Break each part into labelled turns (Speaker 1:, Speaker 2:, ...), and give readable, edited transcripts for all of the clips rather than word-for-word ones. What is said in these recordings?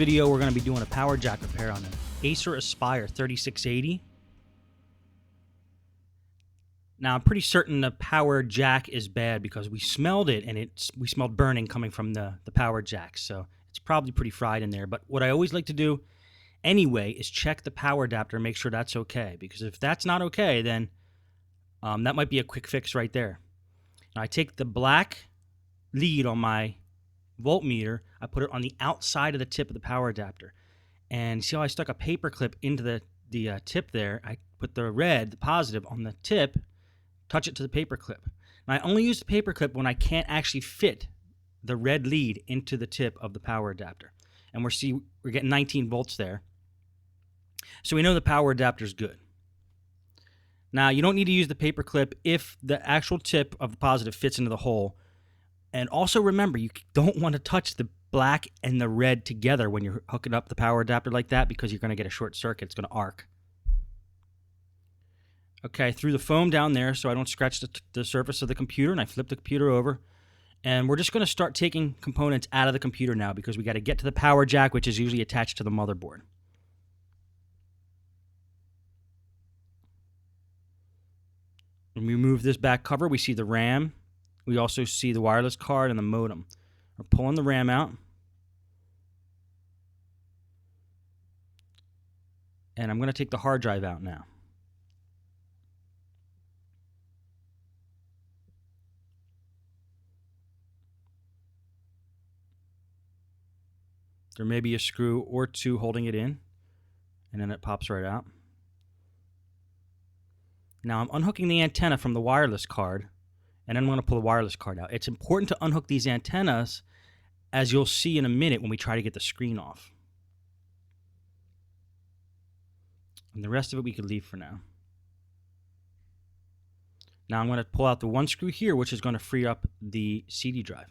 Speaker 1: video, we're going to be doing a power jack repair on an Acer Aspire 3680. Now, I'm pretty certain the power jack is bad because we smelled it and we smelled burning coming from the power jack. So it's probably pretty fried in there. But what I always like to do anyway is check the power adapter and make sure that's okay. Because if that's not okay, then that might be a quick fix right there. Now, I take the black lead on my voltmeter, I put it on the outside of the tip of the power adapter. And see how I stuck a paper clip into the tip there? I put the red, the positive, on the tip, touch it to the paper clip. And I only use the paper clip when I can't actually fit the red lead into the tip of the power adapter. And we're getting 19 volts there. So we know the power adapter is good. Now, you don't need to use the paper clip if the actual tip of the positive fits into the hole. And also remember, you don't want to touch the black and the red together when you're hooking up the power adapter like that because you're going to get a short circuit. It's going to arc. Okay, I threw the foam down there so I don't scratch the surface of the computer, and I flipped the computer over. And we're just going to start taking components out of the computer now because we got to get to the power jack, which is usually attached to the motherboard. When we remove this back cover, we see the RAM. We also see the wireless card and the modem. We're pulling the RAM out. And I'm going to take the hard drive out now. There may be a screw or two holding it in, and then it pops right out. Now I'm unhooking the antenna from the wireless card, and then I'm going to pull the wireless card out. It's important to unhook these antennas, as you'll see in a minute when we try to get the screen off. And the rest of it we could leave for now. Now I'm going to pull out the one screw here, which is going to free up the CD drive.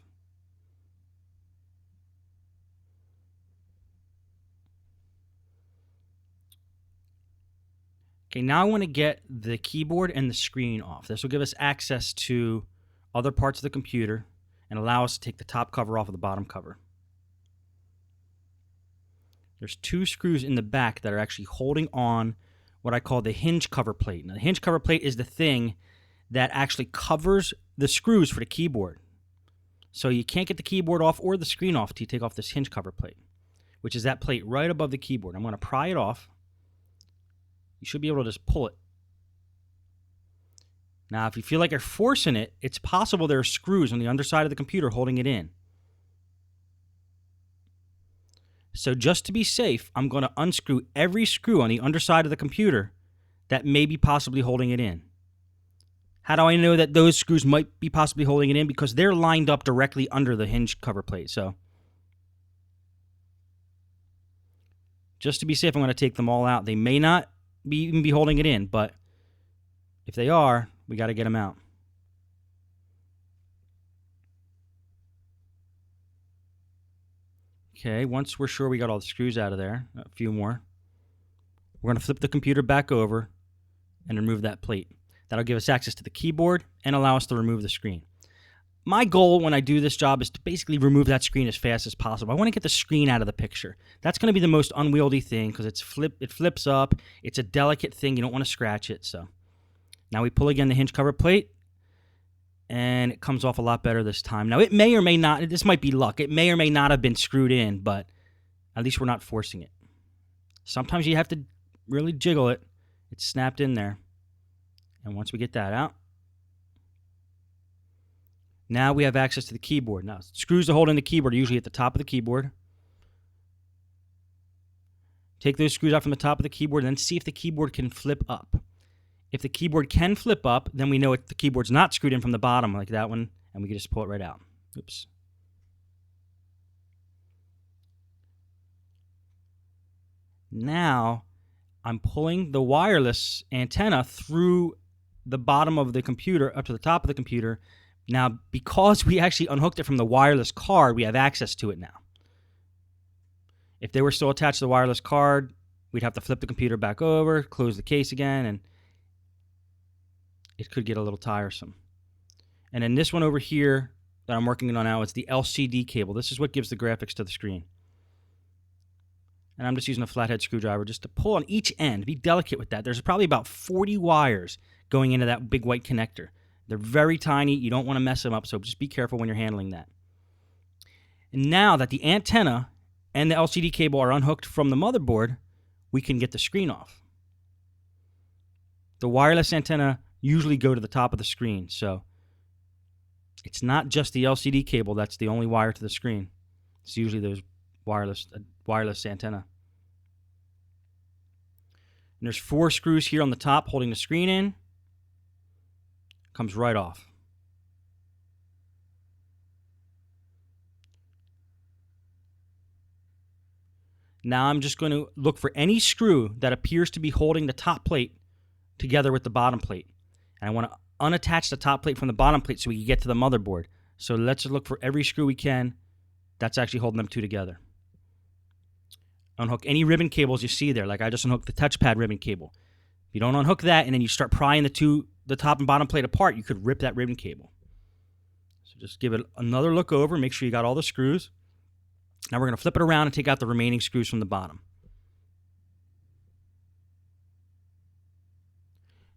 Speaker 1: Okay, now I want to get the keyboard and the screen off. This will give us access to other parts of the computer and allow us to take the top cover off of the bottom cover. There's two screws in the back that are actually holding on what I call the hinge cover plate. Now, the hinge cover plate is the thing that actually covers the screws for the keyboard. So you can't get the keyboard off or the screen off until you take off this hinge cover plate, which is that plate right above the keyboard. I'm going to pry it off. You should be able to just pull it. Now, if you feel like you're forcing it, it's possible there are screws on the underside of the computer holding it in. So just to be safe, I'm going to unscrew every screw on the underside of the computer that may be possibly holding it in. How do I know that those screws might be possibly holding it in? Because they're lined up directly under the hinge cover plate. So just to be safe, I'm going to take them all out. They may not even be holding it in, but if they are, we got to get them out. Okay, once we're sure we got all the screws out of there, a few more, we're going to flip the computer back over and remove that plate. That'll give us access to the keyboard and allow us to remove the screen. My goal when I do this job is to basically remove that screen as fast as possible. I want to get the screen out of the picture. That's going to be the most unwieldy thing because it flips up. It's a delicate thing. You don't want to scratch it. So now we pull again the hinge cover plate, and it comes off a lot better this time. Now it may or may not, this might be luck. It may or may not have been screwed in, but at least we're not forcing it. Sometimes you have to really jiggle it. It's snapped in there. And once we get that out, now we have access to the keyboard. Now, screws to hold in the keyboard are usually at the top of the keyboard. Take those screws out from the top of the keyboard and then see if the keyboard can flip up. If the keyboard can flip up, then we know the keyboard's not screwed in from the bottom like that one, and we can just pull it right out. Oops. Now, I'm pulling the wireless antenna through the bottom of the computer up to the top of the computer. Now, because we actually unhooked it from the wireless card, we have access to it now. If they were still attached to the wireless card, we'd have to flip the computer back over, close the case again, and it could get a little tiresome. And then this one over here that I'm working on now is the LCD cable. This is what gives the graphics to the screen. And I'm just using a flathead screwdriver just to pull on each end. Be delicate with that. There's probably about 40 wires going into that big white connector. They're very tiny. You don't want to mess them up, so just be careful when you're handling that. And now that the antenna and the LCD cable are unhooked from the motherboard, we can get the screen off. The wireless antenna usually go to the top of the screen, so it's not just the LCD cable that's the only wire to the screen. It's usually those wireless antenna. And there's 4 screws here on the top holding the screen in. Comes right off. Now I'm just going to look for any screw that appears to be holding the top plate together with the bottom plate. And I want to unattach the top plate from the bottom plate so we can get to the motherboard. So let's look for every screw we can that's actually holding them two together. Unhook any ribbon cables you see there, like I just unhooked the touchpad ribbon cable. If you don't unhook that and then you start prying the top and bottom plate apart, you could rip that ribbon cable. So just give it another look over, make sure you got all the screws. Now we're going to flip it around and take out the remaining screws from the bottom.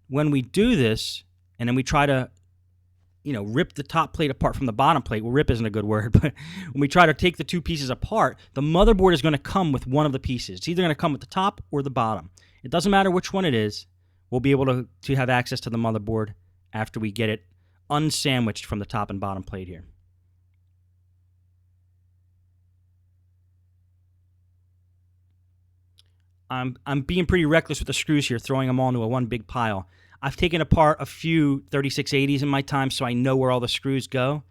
Speaker 1: When we do this, and then we try to, rip the top plate apart from the bottom plate, well, rip isn't a good word, but when we try to take the two pieces apart, the motherboard is going to come with one of the pieces. It's either going to come with the top or the bottom. It doesn't matter which one it is. We'll be able to have access to the motherboard after we get it unsandwiched from the top and bottom plate here. I'm being pretty reckless with the screws here, throwing them all into one big pile. I've taken apart a few 3680s in my time, so I know where all the screws go.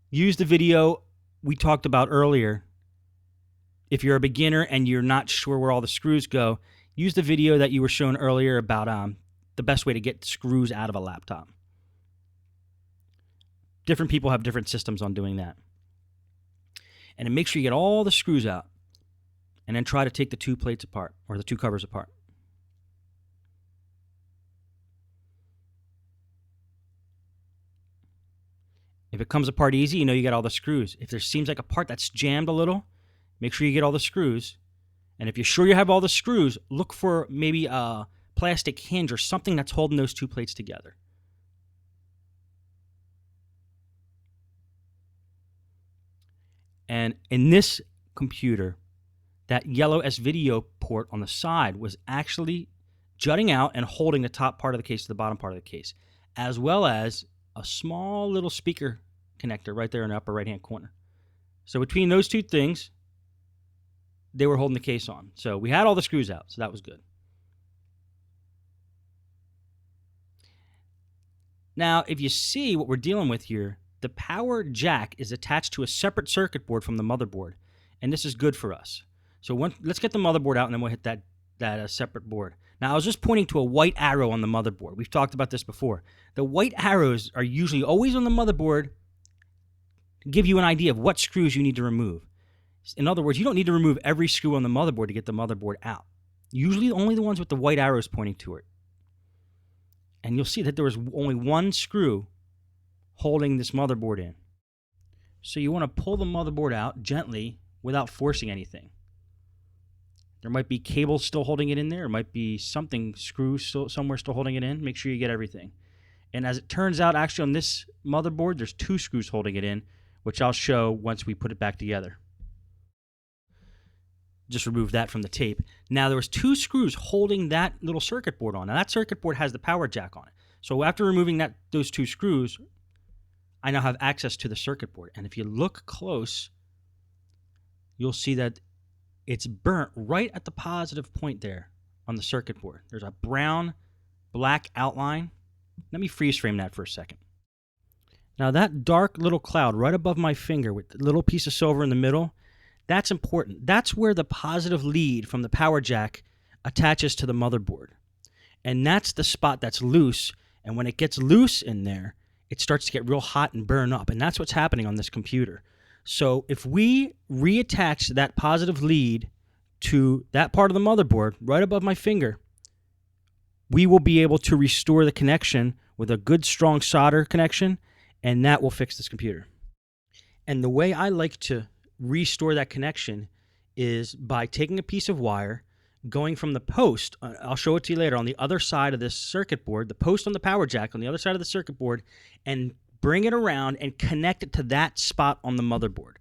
Speaker 1: Use the video we talked about earlier. If you're a beginner and you're not sure where all the screws go, use the video that you were shown earlier about the best way to get screws out of a laptop. Different people have different systems on doing that. And then make sure you get all the screws out. And then try to take the two plates apart, or the two covers apart. If it comes apart easy, you know you got all the screws. If there seems like a part that's jammed a little, make sure you get all the screws. And if you're sure you have all the screws, look for maybe a plastic hinge or something that's holding those two plates together. And in this computer, that yellow S-Video port on the side was actually jutting out and holding the top part of the case to the bottom part of the case, as well as a small little speaker connector right there in the upper right-hand corner. So between those two things, they were holding the case on. So we had all the screws out, so that was good. Now, if you see what we're dealing with here, the power jack is attached to a separate circuit board from the motherboard, and this is good for us. So let's get the motherboard out, and then we'll hit that separate board. Now, I was just pointing to a white arrow on the motherboard. We've talked about this before. The white arrows are usually always on the motherboard to give you an idea of what screws you need to remove. In other words, you don't need to remove every screw on the motherboard to get the motherboard out. Usually only the ones with the white arrows pointing to it. And you'll see that there was only one screw holding this motherboard in. So you want to pull the motherboard out gently without forcing anything. There might be cables still holding it in there. There might be screws somewhere still holding it in. Make sure you get everything. And as it turns out, actually on this motherboard, there's two screws holding it in, which I'll show once we put it back together. Just remove that from the tape. Now there was two screws holding that little circuit board on. Now that circuit board has the power jack on it. So after removing those two screws, I now have access to the circuit board. And if you look close, you'll see that it's burnt right at the positive point there on the circuit board. There's a brown-black outline. Let me freeze frame that for a second. Now that dark little cloud right above my finger with the little piece of silver in the middle, that's important. That's where the positive lead from the power jack attaches to the motherboard. And that's the spot that's loose. And when it gets loose in there, it starts to get real hot and burn up. And that's what's happening on this computer. So if we reattach that positive lead to that part of the motherboard right above my finger, we will be able to restore the connection with a good strong solder connection, and that will fix this computer. And the way I like to restore that connection is by taking a piece of wire, going from the post, I'll show it to you later, on the other side of this circuit board, the post on the power jack on the other side of the circuit board, and bring it around and connect it to that spot on the motherboard.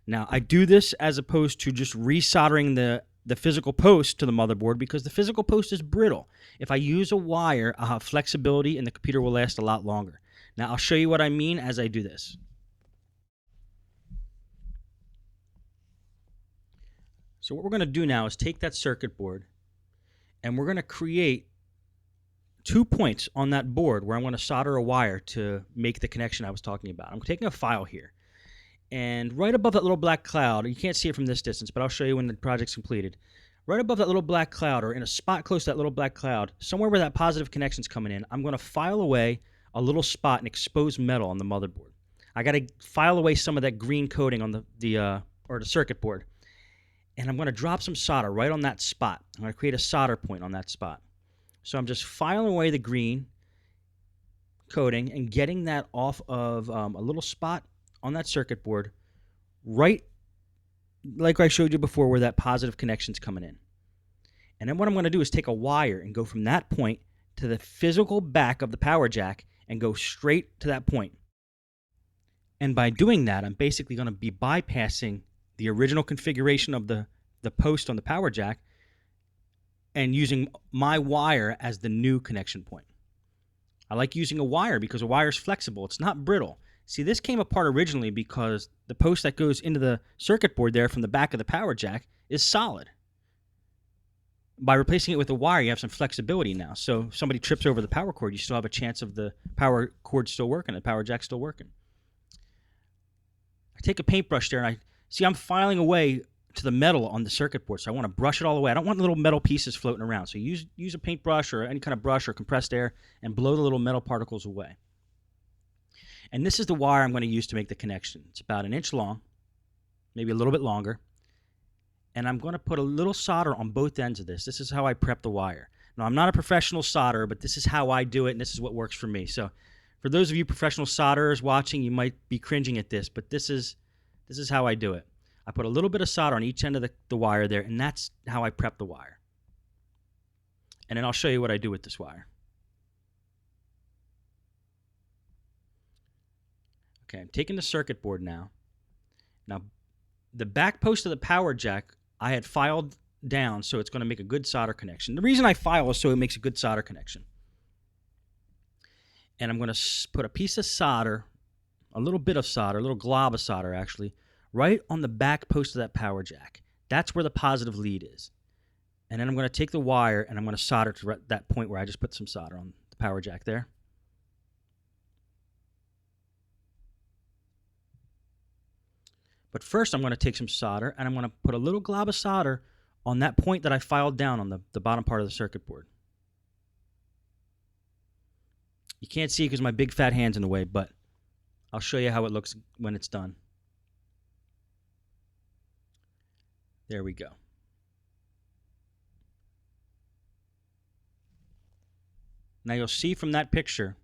Speaker 1: Now, I do this as opposed to just resoldering the physical post to the motherboard because the physical post is brittle. If I use a wire, I'll have flexibility and the computer will last a lot longer. Now, I'll show you what I mean as I do this. So what we're going to do now is take that circuit board and we're going to create 2 points on that board where I'm going to solder a wire to make the connection I was talking about. I'm taking a file here. And right above that little black cloud, you can't see it from this distance, but I'll show you when the project's completed. Right above that little black cloud, or in a spot close to that little black cloud, somewhere where that positive connection's coming in, I'm going to file away a little spot and expose metal on the motherboard. I got to file away some of that green coating on the circuit board. And I'm going to drop some solder right on that spot. I'm going to create a solder point on that spot. So I'm just filing away the green coating and getting that off of a little spot on that circuit board, right like I showed you before where that positive connection's coming in. And then what I'm going to do is take a wire and go from that point to the physical back of the power jack and go straight to that point. And by doing that, I'm basically going to be bypassing the original configuration of the post on the power jack and using my wire as the new connection point. I like using a wire because a wire is flexible. It's not brittle. See, this came apart originally because the post that goes into the circuit board there from the back of the power jack is solid. By replacing it with a wire, you have some flexibility now. So if somebody trips over the power cord, you still have a chance of the power cord still working, the power jack still working. I take a paintbrush there, and I'm filing away to the metal on the circuit board, so I want to brush it all away. I don't want little metal pieces floating around. So use a paintbrush or any kind of brush or compressed air and blow the little metal particles away. And this is the wire I'm going to use to make the connection. It's about 1 inch long, maybe a little bit longer. And I'm going to put a little solder on both ends of this. This is how I prep the wire. Now, I'm not a professional solderer, but this is how I do it, and this is what works for me. So for those of you professional solderers watching, you might be cringing at this, but this is how I do it. I put a little bit of solder on each end of the wire there, and that's how I prep the wire. And then I'll show you what I do with this wire. Okay, I'm taking the circuit board now. Now, the back post of the power jack, I had filed down so it's going to make a good solder connection. The reason I file is so it makes a good solder connection. And I'm going to put a piece of solder, a little bit of solder, a little glob of solder actually, right on the back post of that power jack. That's where the positive lead is. And then I'm going to take the wire and I'm going to solder to that point where I just put some solder on the power jack there. But first I'm going to take some solder and I'm going to put a little glob of solder on that point that I filed down on the bottom part of the circuit board. You can't see it because my big fat hand's in the way, but I'll show you how it looks when it's done. There we go. Now you'll see from that picture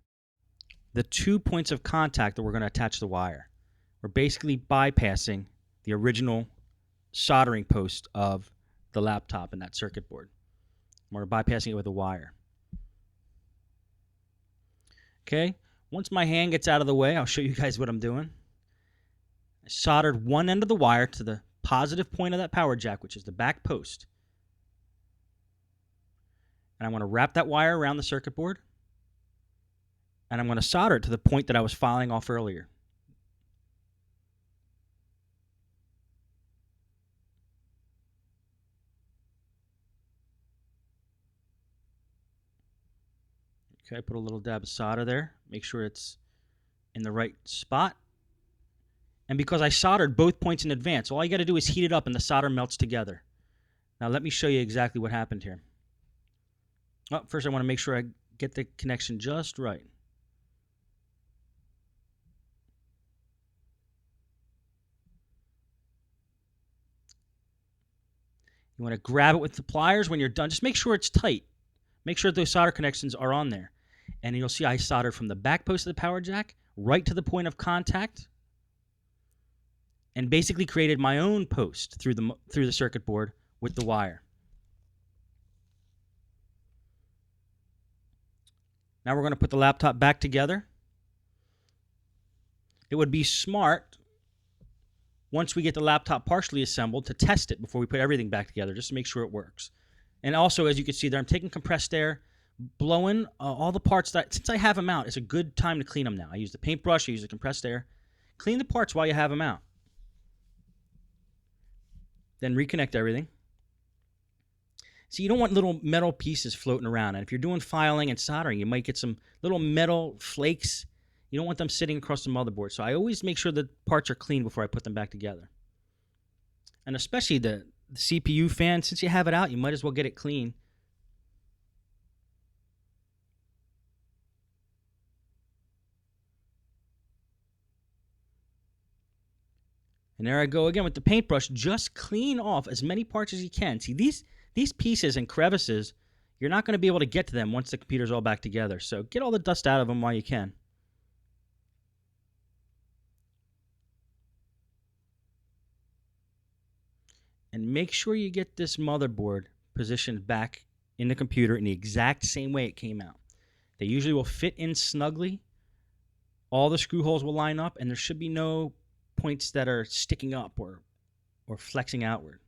Speaker 1: the 2 points of contact that we're going to attach the wire. We're basically bypassing the original soldering post of the laptop and that circuit board. We're bypassing it with a wire. Okay, once my hand gets out of the way, I'll show you guys what I'm doing. I soldered one end of the wire to the positive point of that power jack, which is the back post. And I'm going to wrap that wire around the circuit board. And I'm going to solder it to the point that I was filing off earlier. Okay, put a little dab of solder there. Make sure it's in the right spot. And because I soldered both points in advance, all you got to do is heat it up and the solder melts together. Now let me show you exactly what happened here. Oh, first I want to make sure I get the connection just right. You want to grab it with the pliers when you're done. Just make sure it's tight. Make sure those solder connections are on there. And you'll see I soldered from the back post of the power jack right to the point of contact and basically created my own post through the circuit board with the wire. Now we're going to put the laptop back together. It would be smart, once we get the laptop partially assembled, to test it before we put everything back together, just to make sure it works. And also, as you can see there, I'm taking compressed air, blowing all the parts that, since I have them out, it's a good time to clean them now. I use the paintbrush, I use the compressed air. Clean the parts while you have them out. Then reconnect everything. So you don't want little metal pieces floating around. And if you're doing filing and soldering, you might get some little metal flakes. You don't want them sitting across the motherboard. So I always make sure the parts are clean before I put them back together. And especially the CPU fan, since you have it out, you might as well get it clean. And there I go again with the paintbrush. Just clean off as many parts as you can. See, these pieces and crevices, you're not going to be able to get to them once the computer's all back together. So get all the dust out of them while you can. And make sure you get this motherboard positioned back in the computer in the exact same way it came out. They usually will fit in snugly. All the screw holes will line up, and there should be no points that are sticking up or flexing outward.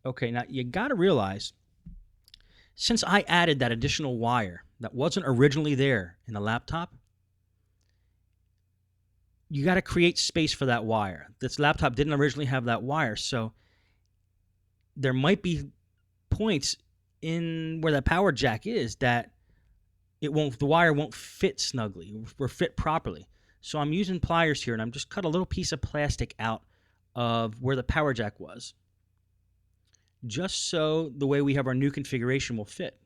Speaker 1: Okay, now you got to realize, since I added that additional wire that wasn't originally there in the laptop, you got to create space for that wire. This laptop didn't originally have that wire, so there might be points in where that power jack is that the wire won't fit snugly or fit properly. So I'm using pliers here, and I'm just cut a little piece of plastic out of where the power jack was, just so the way we have our new configuration will fit.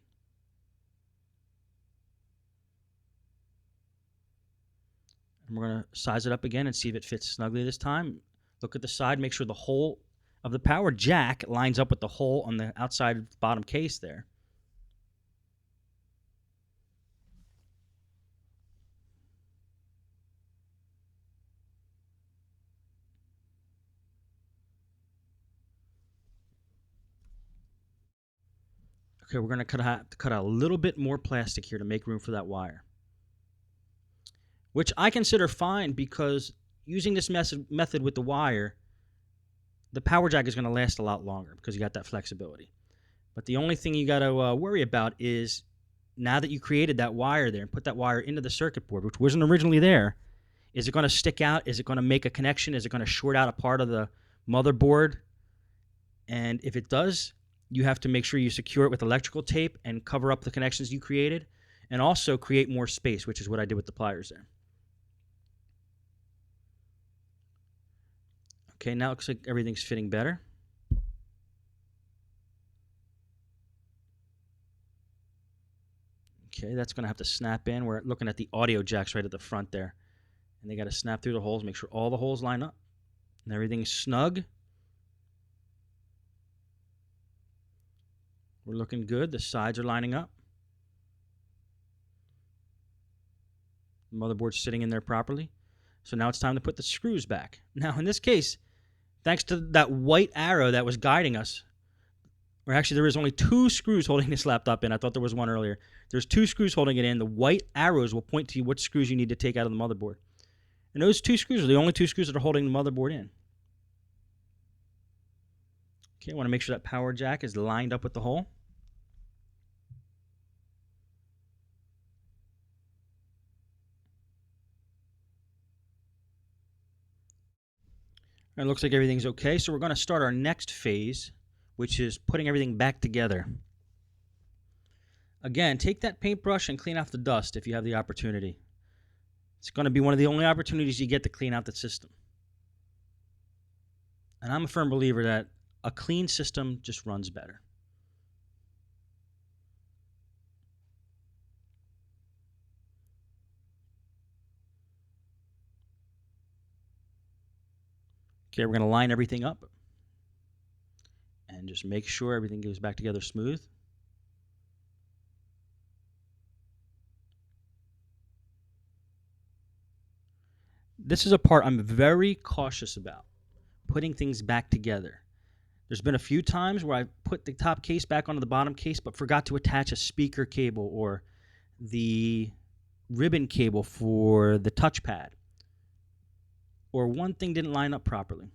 Speaker 1: And we're going to size it up again and see if it fits snugly this time. Look at the side, make sure the hole of the power jack lines up with the hole on the outside bottom case there. Okay, we're going to cut out a little bit more plastic here to make room for that wire, which I consider fine because using this method with the wire, the power jack is going to last a lot longer because you got that flexibility. But the only thing you got to worry about is, now that you created that wire there and put that wire into the circuit board, which wasn't originally there, is it going to stick out? Is it going to make a connection? Is it going to short out a part of the motherboard? And if it does, you have to make sure you secure it with electrical tape and cover up the connections you created, and also create more space, which is what I did with the pliers there. Okay, now it looks like everything's fitting better. Okay, that's going to have to snap in. We're looking at the audio jacks right at the front there. And they got to snap through the holes, make sure all the holes line up and everything's snug. We're looking good. The sides are lining up. The motherboard's sitting in there properly. So now it's time to put the screws back. Now, in this case, thanks to that white arrow that was guiding us, or actually there was only 2 screws holding this laptop in. I thought there was one earlier. There's 2 screws holding it in. The white arrows will point to you which screws you need to take out of the motherboard. And those 2 screws are the only 2 screws that are holding the motherboard in. Okay, I want to make sure that power jack is lined up with the hole. It looks like everything's okay, so we're going to start our next phase, which is putting everything back together. Again, take that paintbrush and clean off the dust if you have the opportunity. It's going to be one of the only opportunities you get to clean out the system. And I'm a firm believer that a clean system just runs better. Okay, we're going to line everything up and just make sure everything goes back together smooth. This is a part I'm very cautious about, putting things back together. There's been a few times where I put the top case back onto the bottom case but forgot to attach a speaker cable or the ribbon cable for the touchpad, or one thing didn't line up properly.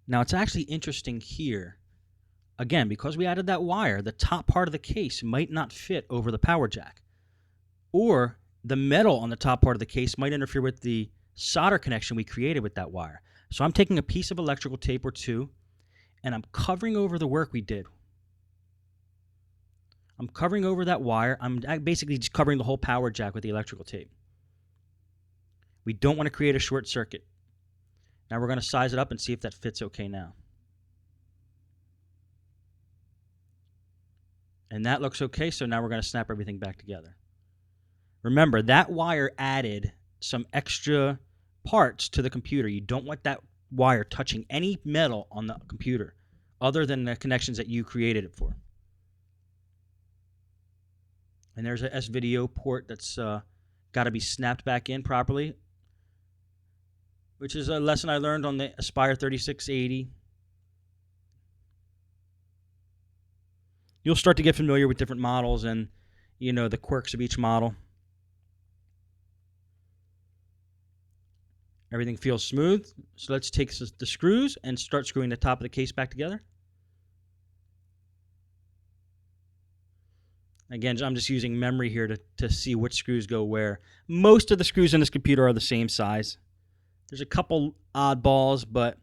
Speaker 1: Now it's actually interesting here, again, because we added that wire, the top part of the case might not fit over the power jack, or the metal on the top part of the case might interfere with the solder connection we created with that wire. So I'm taking a piece of electrical tape or two and I'm covering over the work we did. I'm covering over that wire. I'm basically just covering the whole power jack with the electrical tape. We don't want to create a short circuit. Now we're going to size it up and see if that fits okay now. And that looks okay, so now we're going to snap everything back together. Remember, that wire added some extra parts to the computer. You don't want that wire touching any metal on the computer other than the connections that you created it for. And there's a S-video port that's got to be snapped back in properly, which is a lesson I learned on the Aspire3680. You'll start to get familiar with different models and, you know, the quirks of each model. Everything feels smooth, so let's take the screws and start screwing the top of the case back together. Again, I'm just using memory here to see which screws go where. Most of the screws in this computer are the same size. There's a couple oddballs, but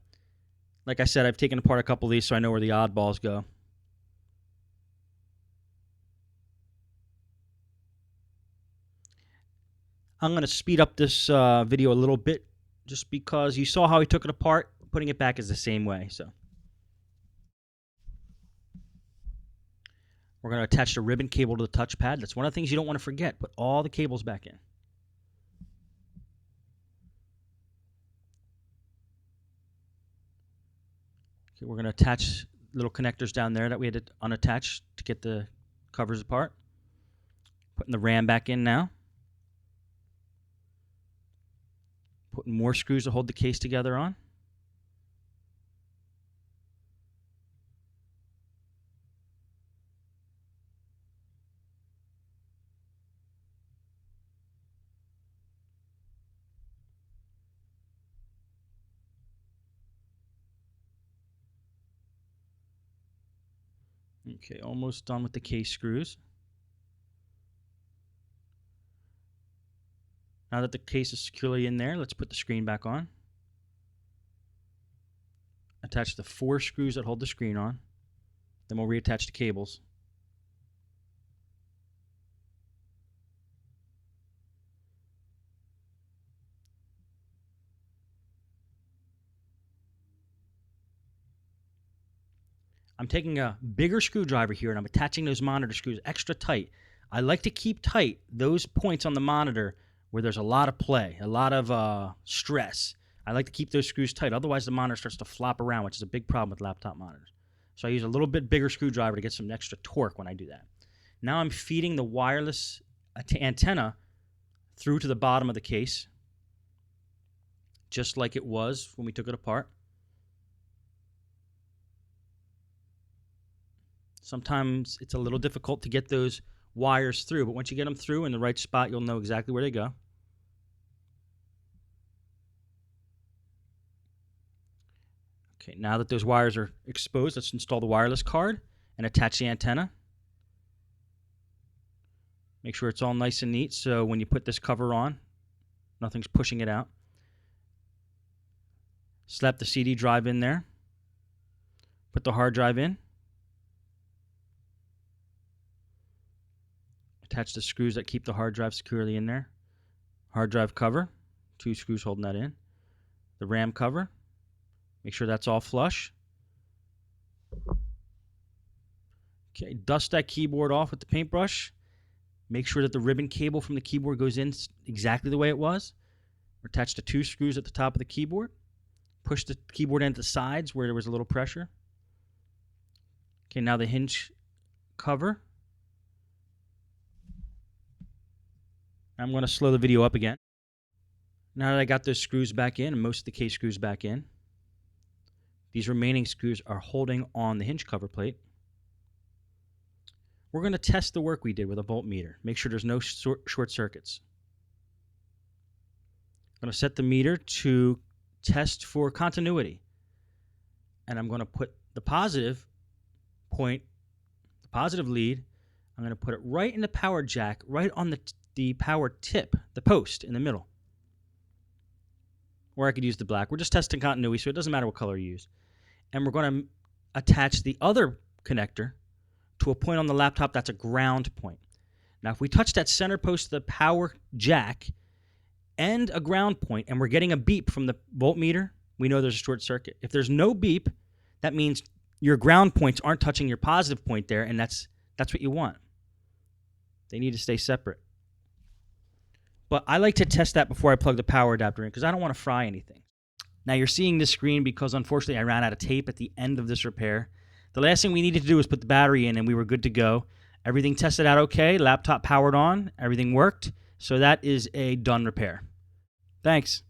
Speaker 1: like I said, I've taken apart a couple of these so I know where the oddballs go. I'm going to speed up this video a little bit just because you saw how he took it apart. Putting it back is the same way. So we're going to attach the ribbon cable to the touchpad. That's one of the things you don't want to forget. Put all the cables back in. Okay, we're going to attach little connectors down there that we had to unattach to get the covers apart. Putting the RAM back in now. Putting more screws to hold the case together on. Okay, almost done with the case screws. Now that the case is securely in there, let's put the screen back on. Attach the 4 screws that hold the screen on. Then we'll reattach the cables. I'm taking a bigger screwdriver here and I'm attaching those monitor screws extra tight. I like to keep tight those points on the monitor where there's a lot of play, a lot of stress. I like to keep those screws tight. Otherwise, the monitor starts to flop around, which is a big problem with laptop monitors. So I use a little bit bigger screwdriver to get some extra torque when I do that. Now I'm feeding the wireless antenna through to the bottom of the case, just like it was when we took it apart. Sometimes it's a little difficult to get those wires through, but once you get them through in the right spot, you'll know exactly where they go. Okay, now that those wires are exposed, let's install the wireless card and attach the antenna. Make sure it's all nice and neat so when you put this cover on, nothing's pushing it out. Slap the CD drive in there. Put the hard drive in. Attach the screws that keep the hard drive securely in there. Hard drive cover, 2 screws holding that in. The RAM cover, make sure that's all flush. Okay, dust that keyboard off with the paintbrush. Make sure that the ribbon cable from the keyboard goes in exactly the way it was. Attach the 2 screws at the top of the keyboard. push the keyboard into the sides where there was a little pressure. Okay, now the hinge cover. I'm going to slow the video up again. Now that I got those screws back in, and most of the case screws back in, these remaining screws are holding on the hinge cover plate. We're going to test the work we did with a voltmeter. Make sure there's no short circuits. I'm going to set the meter to test for continuity. And I'm going to put the positive point, the positive lead, I'm going to put it right in the power jack, right on the power tip, the post in the middle. Or I could use the black. We're just testing continuity, so it doesn't matter what color you use. And we're going to attach the other connector to a point on the laptop that's a ground point. Now, if we touch that center post of the power jack and a ground point, and we're getting a beep from the voltmeter, we know there's a short circuit. If there's no beep, that means your ground points aren't touching your positive point there, and that's what you want. They need to stay separate. But I like to test that before I plug the power adapter in because I don't want to fry anything. Now you're seeing this screen because unfortunately I ran out of tape at the end of this repair. The last thing we needed to do was put the battery in and we were good to go. Everything tested out okay, laptop powered on, everything worked. So that is a done repair. Thanks.